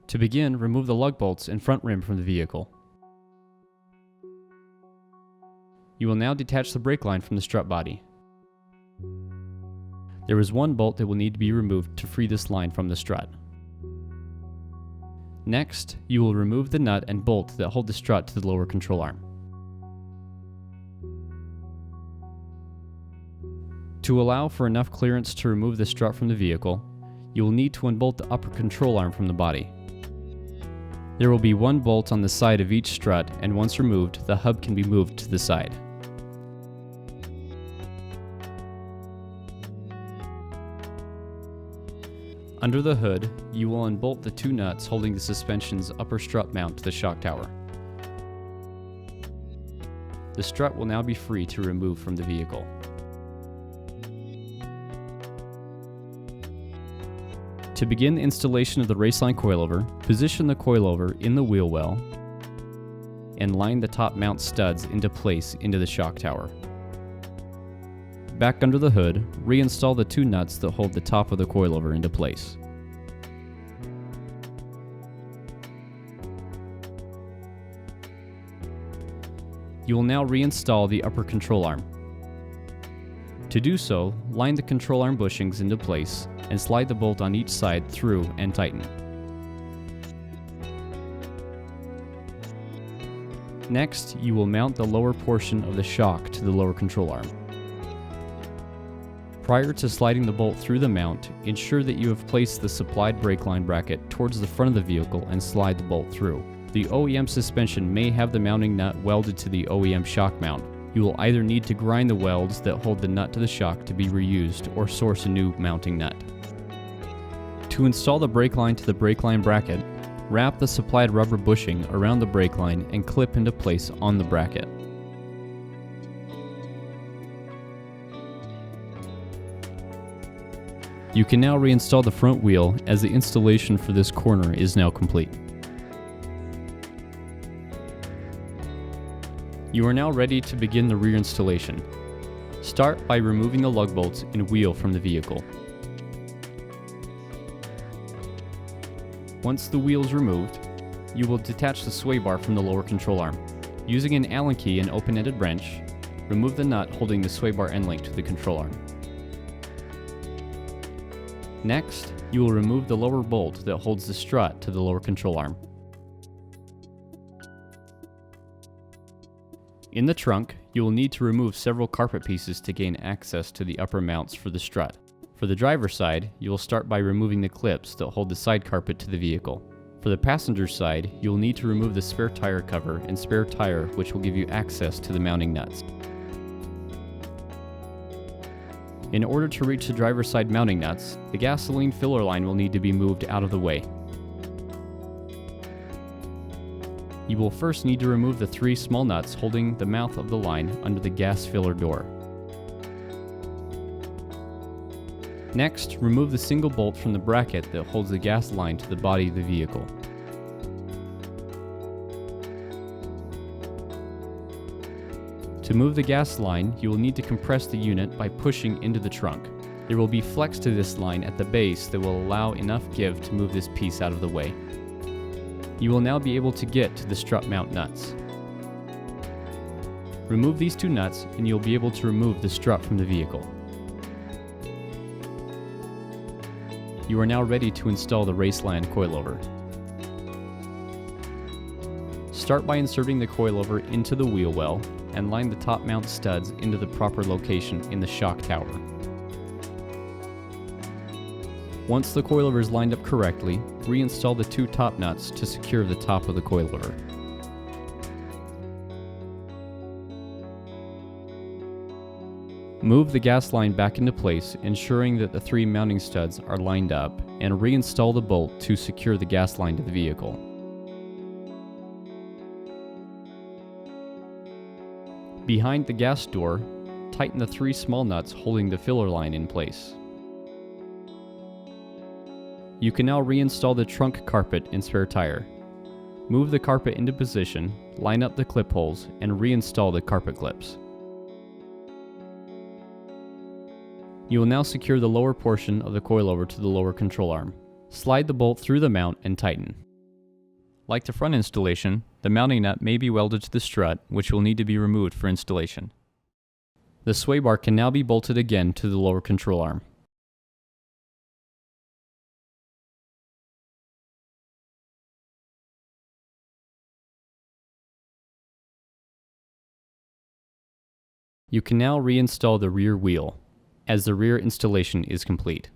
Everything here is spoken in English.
To begin, remove the lug bolts and front rim from the vehicle. You will now detach the brake line from the strut body. There is one bolt that will need to be removed to free this line from the strut. Next, you will remove the nut and bolt that hold the strut to the lower control arm. To allow for enough clearance to remove the strut from the vehicle, you will need to unbolt the upper control arm from the body. There will be one bolt on the side of each strut, and once removed, the hub can be moved to the side. Under the hood, you will unbolt the two nuts holding the suspension's upper strut mount to the shock tower. The strut will now be free to remove from the vehicle. To begin the installation of the Raceland coilover, position the coilover in the wheel well and line the top mount studs into place into the shock tower. Back under the hood, reinstall the two nuts that hold the top of the coilover into place. You will now reinstall the upper control arm. To do so, line the control arm bushings into place and slide the bolt on each side through and tighten. Next, you will mount the lower portion of the shock to the lower control arm. Prior to sliding the bolt through the mount, ensure that you have placed the supplied brake line bracket towards the front of the vehicle and slide the bolt through. The OEM suspension may have the mounting nut welded to the OEM shock mount. You will either need to grind the welds that hold the nut to the shock to be reused or source a new mounting nut. To install the brake line to the brake line bracket, wrap the supplied rubber bushing around the brake line and clip into place on the bracket. You can now reinstall the front wheel as the installation for this corner is now complete. You are now ready to begin the rear installation. Start by removing the lug bolts and wheel from the vehicle. Once the wheel is removed, you will detach the sway bar from the lower control arm. Using an Allen key and open-ended wrench, remove the nut holding the sway bar end link to the control arm. Next, you will remove the lower bolt that holds the strut to the lower control arm. In the trunk, you will need to remove several carpet pieces to gain access to the upper mounts for the strut. For the driver's side, you will start by removing the clips that hold the side carpet to the vehicle. For the passenger side, you will need to remove the spare tire cover and spare tire, which will give you access to the mounting nuts. In order to reach the driver's side mounting nuts, the gasoline filler line will need to be moved out of the way. You will first need to remove the three small nuts holding the mouth of the line under the gas filler door. Next, remove the single bolt from the bracket that holds the gas line to the body of the vehicle. To move the gas line, you will need to compress the unit by pushing into the trunk. There will be flex to this line at the base that will allow enough give to move this piece out of the way. You will now be able to get to the strut mount nuts. Remove these two nuts and you'll be able to remove the strut from the vehicle. You are now ready to install the Raceland coilover. Start by inserting the coilover into the wheel well and line the top mount studs into the proper location in the shock tower. Once the coilover is lined up correctly, reinstall the two top nuts to secure the top of the coilover. Move the gas line back into place, ensuring that the three mounting studs are lined up, and reinstall the bolt to secure the gas line to the vehicle. Behind the gas door, tighten the three small nuts holding the filler line in place. You can now reinstall the trunk carpet and spare tire. Move the carpet into position, line up the clip holes, and reinstall the carpet clips. You will now secure the lower portion of the coilover to the lower control arm. Slide the bolt through the mount and tighten. Like the front installation, the mounting nut may be welded to the strut, which will need to be removed for installation. The sway bar can now be bolted again to the lower control arm. You can now reinstall the rear wheel, as the rear installation is complete.